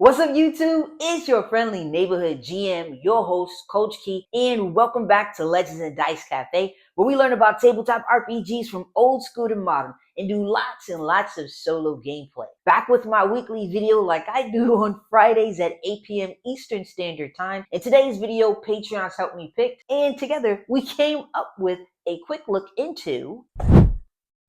What's up, YouTube? It's your friendly neighborhood GM, your host, Coach Key, and welcome back to Legends and Dice Cafe, where we learn about tabletop RPGs from old school to modern and do lots and lots of solo gameplay. Back with my weekly video like I do on Fridays at 8 p.m. Eastern Standard Time. In today's video, Patreons helped me pick, and together we came up with a quick look into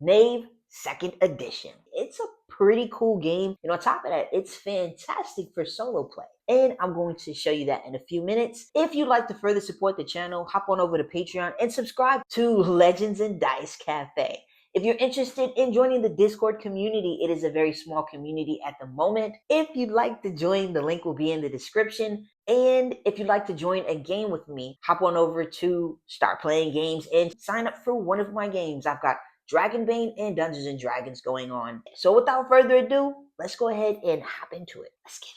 Knave 2nd Edition. It's a pretty cool game, and on top of that, it's fantastic for solo play. And I'm going to show you that in a few minutes. If you'd like to further support the channel, hop on over to Patreon and subscribe to Legends and Dice Cafe. If you're interested in joining the Discord community, it is a very small community at the moment. If you'd like to join, the link will be in the description. And if you'd like to join a game with me, hop on over to Start Playing Games and sign up for one of my games. I've got Dragonbane and Dungeons and Dragons going on. So without further ado, let's go ahead and hop into it. Let's get it.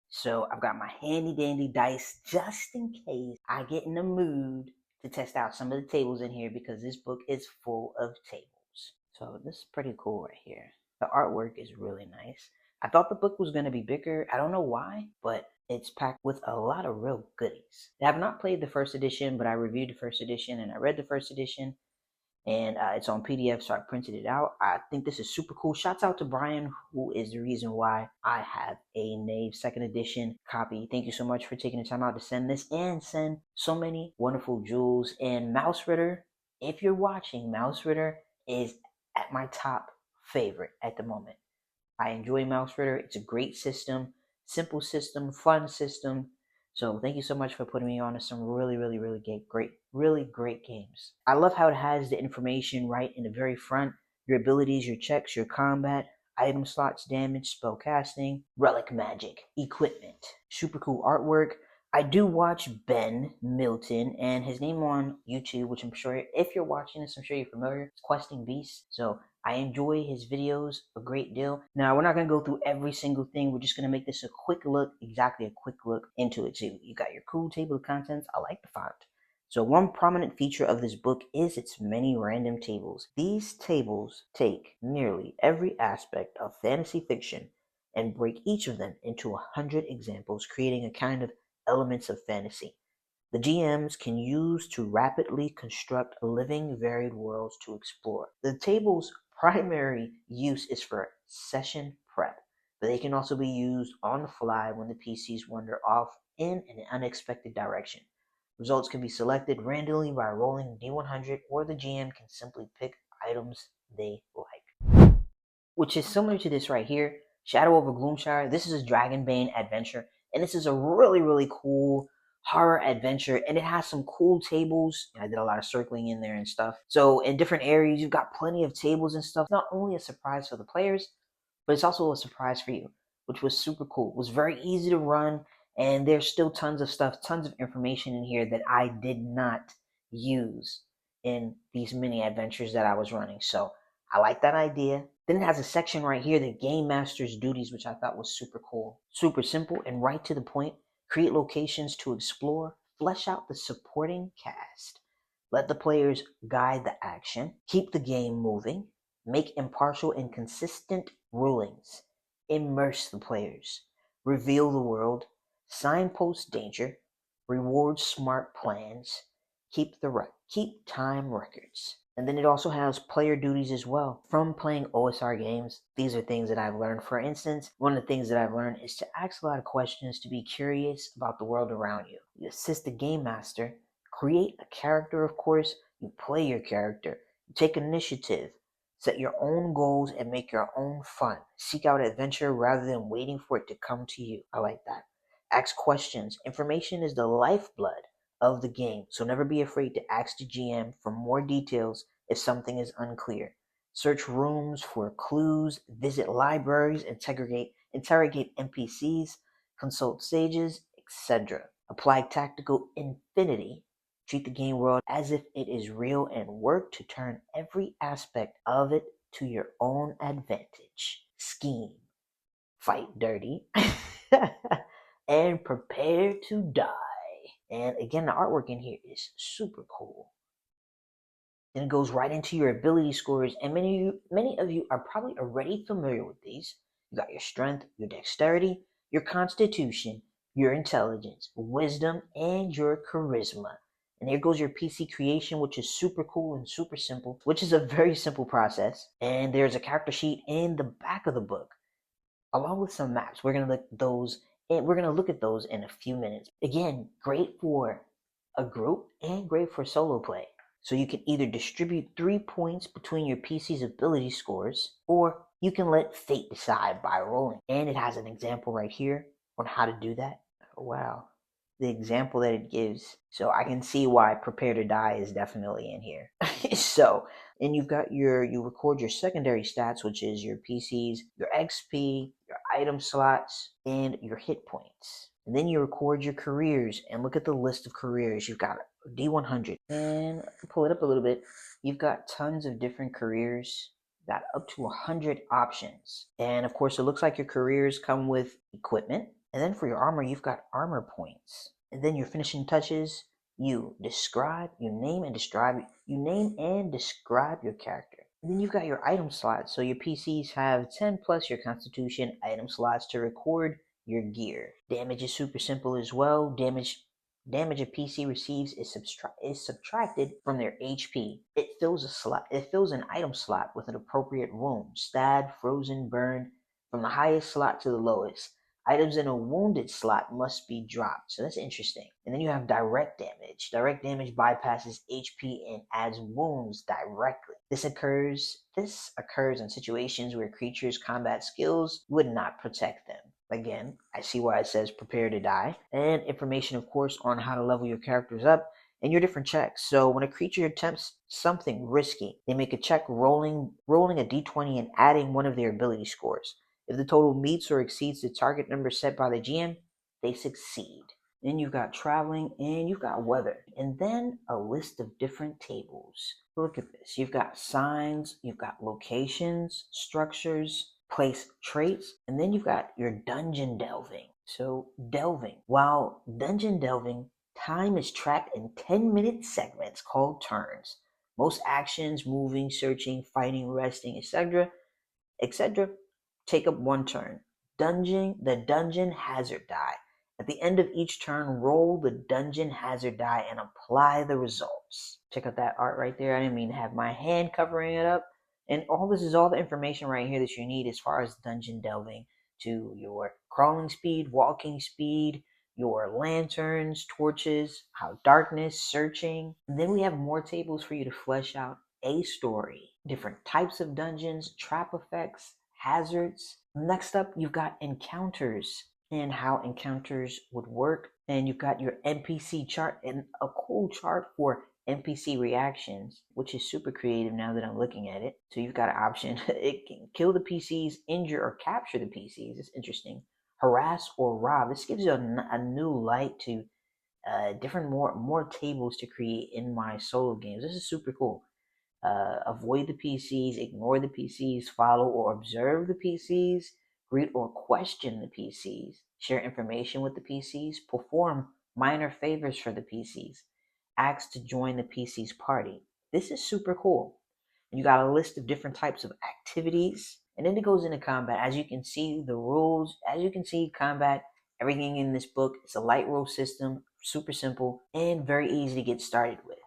So I've got my handy dandy dice just in case I get in the mood to test out some of the tables in here, because this book is full of tables. So this is pretty cool right here. The artwork is really nice. I thought the book was going to be bigger. I don't know why, but it's packed with a lot of real goodies. I have not played the 1st edition, but I reviewed the 1st edition and I read the 1st edition, and it's on PDF, so I printed it out. I think this is super cool. Shouts out to Brian, who is the reason why I have a Knave 2nd Edition copy. Thank you so much for taking the time out to send this and send so many wonderful jewels. And Mouse Ritter, if you're watching, Mouse Ritter is at my top favorite at the moment. I enjoy Mouse Ritter. It's a great system, simple system, fun system. So thank you so much for putting me on to some really great games. I love how it has the information right in the very front. Your abilities, your checks, your combat, item slots, damage, spell casting, relic magic, equipment. Super cool artwork. I do watch Ben Milton and his name on YouTube, which I'm sure if you're watching this, I'm sure you're familiar. It's Questing Beast. So I enjoy his videos a great deal. Now, we're not going to go through every single thing. We're just going to make this a quick look into it. So you got your cool table of contents. I like the font. So one prominent feature of this book is its many random tables. These tables take nearly every aspect of fantasy fiction and break each of them into 100 examples, creating a kind of elements of fantasy the GMs can use to rapidly construct living, varied worlds to explore. The table's primary use is for session prep, but they can also be used on the fly when the PCs wander off in an unexpected direction. Results can be selected randomly by rolling D100, or the GM can simply pick items they like. Which is similar to this right here, Shadow over Gloomshire. This is a Dragonbane adventure, and this is a really cool horror adventure, and it has some cool tables. I did a lot of circling in there and stuff. So in different areas, you've got plenty of tables and stuff. Not only a surprise for the players, but it's also a surprise for you, which was super cool. It was very easy to run, and there's still tons of stuff, tons of information in here that I did not use in these mini adventures that I was running. So I like that idea. Then it has a section right here, the Game Master's Duties, which I thought was super cool. Super simple and right to the point. Create locations to explore, flesh out the supporting cast, let the players guide the action, keep the game moving, make impartial and consistent rulings, immerse the players, reveal the world, signpost danger, reward smart plans, keep time records. And then it also has player duties as well. From playing OSR games, these are things that I've learned. For instance, one of the things that I've learned is to ask a lot of questions, to be curious about the world around you. You assist the game master, create a character, of course, you play your character, you take initiative, set your own goals, and make your own fun. Seek out adventure rather than waiting for it to come to you. I like that. Ask questions. Information is the lifeblood of the game, so never be afraid to ask the GM for more details if something is unclear. Search rooms for clues, visit libraries, interrogate NPCs, consult sages, etc. Apply tactical infinity. Treat the game world as if it is real and work to turn every aspect of it to your own advantage. Scheme, fight dirty, and prepare to die. And again, the artwork in here is super cool. and it goes right into your ability scores. And many of you are probably already familiar with these. You got your strength, your dexterity, your constitution, your intelligence, wisdom, and your charisma. And here goes your PC creation, which is super cool and super simple, which is a very simple process. And there's a character sheet in the back of the book, along with some maps. We're gonna look at those in a few minutes. Again, great for a group and great for solo play. So you can either distribute 3 points between your PC's ability scores, or you can let fate decide by rolling. And it has an example right here on how to do that. Oh, wow. The example that it gives. So I can see why prepare to die is definitely in here. So, and you record your secondary stats, which is your PCs, your XP, your item slots, and your hit points. And then you record your careers and look at the list of careers. You've got D100, and pull it up a little bit. You've got tons of different careers, got up to 100 options. And of course, it looks like your careers come with equipment. And then for your armor, you've got armor points. And then your finishing touches, you name and describe your character. And then you've got your item slots. So your PCs have 10 plus your constitution item slots to record your gear. Damage is super simple as well. Damage a PC receives is subtracted from their HP. It fills an item slot with an appropriate wound, stab, frozen, burned, from the highest slot to the lowest. Items in a wounded slot must be dropped. So that's interesting. And then you have direct damage. Direct damage bypasses HP and adds wounds directly. This occurs in situations where creatures' combat skills would not protect them. Again, I see why it says prepare to die. And information, of course, on how to level your characters up and your different checks. So when a creature attempts something risky, they make a check rolling a d20 and adding one of their ability scores. If the total meets or exceeds the target number set by the GM, they succeed. Then you've got traveling and you've got weather. And then a list of different tables. Look at this. You've got signs, you've got locations, structures, place traits, and then you've got your dungeon delving. So delving. While dungeon delving, time is tracked in 10-minute segments called turns. Most actions, moving, searching, fighting, resting, etc., take up 1 turn. The dungeon hazard die. At the end of each turn, roll the dungeon hazard die and apply the results. Check out that art right there. I didn't mean to have my hand covering it up. And this is all the information right here that you need as far as dungeon delving, to your crawling speed, walking speed, your lanterns, torches, how darkness, searching. And then we have more tables for you to flesh out a story, different types of dungeons, trap effects, hazards. Next up, you've got encounters and how encounters would work. And you've got your NPC chart and a cool chart for NPC reactions, which is super creative now that I'm looking at it. So you've got an option. It can kill the PCs, injure or capture the PCs. It's interesting. Harass or rob. This gives you a new light to different more tables to create in my solo games. This is super cool. Avoid the PCs, ignore the PCs, follow or observe the PCs, greet or question the PCs, share information with the PCs, perform minor favors for the PCs, ask to join the PC's party. This is super cool. And you got a list of different types of activities, and then it goes into combat. As you can see, the rules, combat, everything in this book, it's a light rule system, super simple, and very easy to get started with.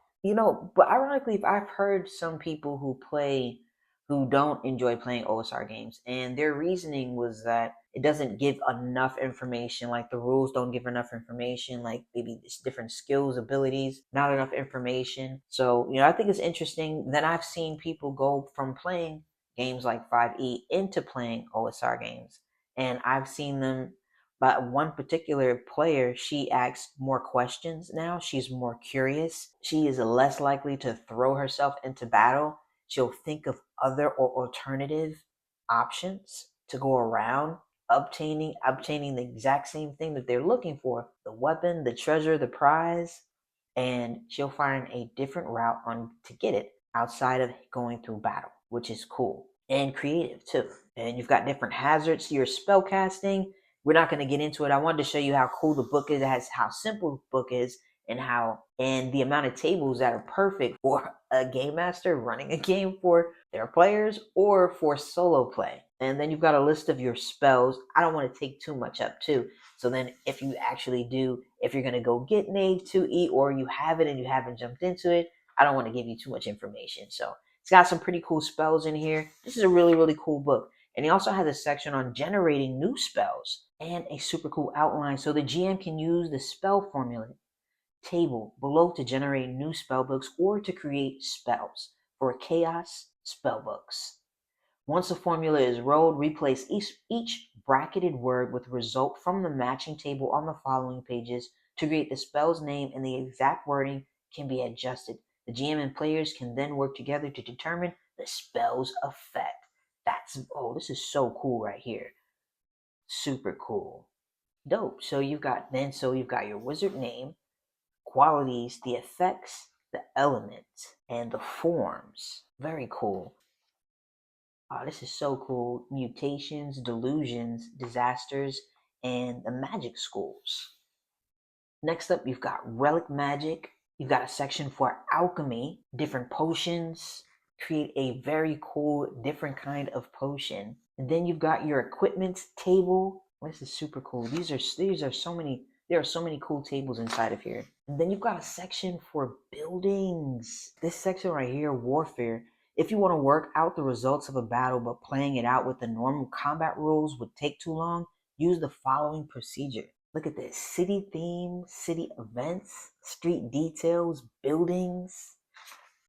But ironically, I've heard some people who don't enjoy playing OSR games, and their reasoning was that it doesn't give enough information, like the rules don't give enough information, like maybe different skills, abilities, not enough information. So, I think it's interesting that I've seen people go from playing games like 5e into playing OSR games, and I've seen them. But one particular player, she asks more questions now. She's more curious. She is less likely to throw herself into battle. She'll think of other or alternative options to go around obtaining the exact same thing that they're looking for: the weapon, the treasure, the prize. And she'll find a different route to get it outside of going through battle, which is cool and creative too. And you've got different hazards to your spell casting. We're not going to get into it. I wanted to show you how cool the book is, how simple the book is, and the amount of tables that are perfect for a game master running a game for their players or for solo play. And then you've got a list of your spells. I don't want to take too much up too. So then if you actually do, if you're going to go get Knave 2E or you have it and you haven't jumped into it, I don't want to give you too much information. So it's got some pretty cool spells in here. This is a really, really cool book. And he also has a section on generating new spells and a super cool outline so the GM can use the spell formula table below to generate new spellbooks or to create spells for chaos spellbooks. Once the formula is rolled, replace each bracketed word with a result from the matching table on the following pages to create the spell's name, and the exact wording can be adjusted. The GM and players can then work together to determine the spell's effect. This is so cool right here. Super cool. Dope. So you've got your wizard name, qualities, the effects, the elements, and the forms. Very cool. Oh, this is so cool. Mutations, delusions, disasters, and the magic schools. Next up, you've got relic magic. You've got a section for alchemy, different potions. Create a very cool, different kind of potion. And then you've got your equipment table. This is super cool. There are so many cool tables inside of here. And then you've got a section for buildings. This section right here, warfare. If you want to work out the results of a battle, but playing it out with the normal combat rules would take too long, use the following procedure. Look at this. City theme, city events, street details, buildings.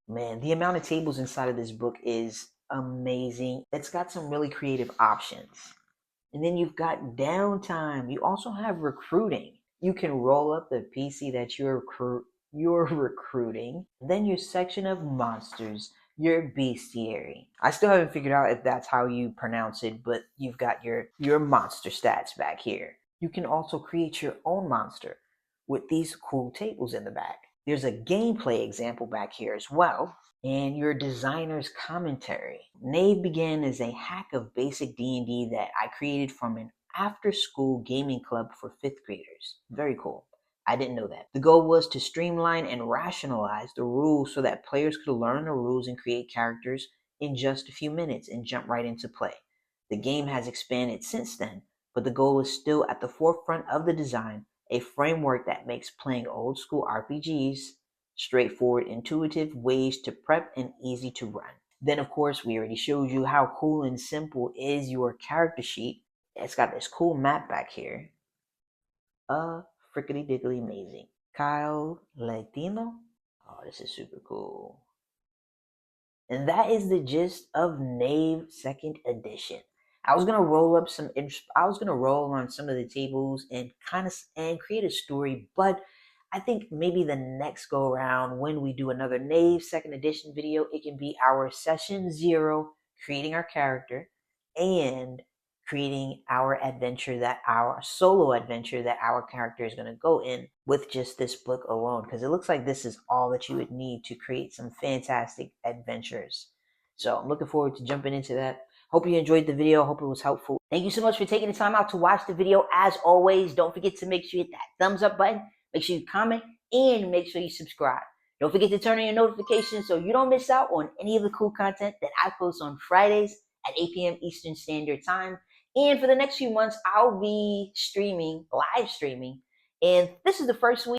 Man, the amount of tables inside of this book is amazing. It's got some really creative options. And then you've got downtime. You also have recruiting. You can roll up the PC that you're recruiting. Then your section of monsters, your bestiary. I still haven't figured out if that's how you pronounce it, but you've got your monster stats back here. You can also create your own monster with these cool tables in the back. There's a gameplay example back here as well, and your designer's commentary. Knave began as a hack of basic D&D that I created from an after-school gaming club for 5th graders. Very cool. I didn't know that. The goal was to streamline and rationalize the rules so that players could learn the rules and create characters in just a few minutes and jump right into play. The game has expanded since then, but the goal is still at the forefront of the design, a framework that makes playing old school RPGs straightforward, intuitive ways to prep and easy to run. Then, of course, we already showed you how cool and simple is your character sheet. It's got this cool map back here. Frickety diggly amazing. Kyle Latino. Oh, this is super cool. And that is the gist of Knave 2nd edition. I was gonna roll on some of the tables and create a story, but I think maybe the next go around when we do another Knave 2nd edition video, it can be our session 0, creating our character, and creating our solo adventure that our character is going to go in with just this book alone, because it looks like this is all that you would need to create some fantastic adventures. So I'm looking forward to jumping into that. Hope you enjoyed the video. Hope it was helpful. Thank you so much for taking the time out to watch the video. As always, don't forget to make sure you hit that thumbs up button. Make sure you comment and make sure you subscribe. Don't forget to turn on your notifications so you don't miss out on any of the cool content that I post on Fridays at 8 p.m. Eastern Standard Time. And for the next few months, I'll be live streaming. And this is the first week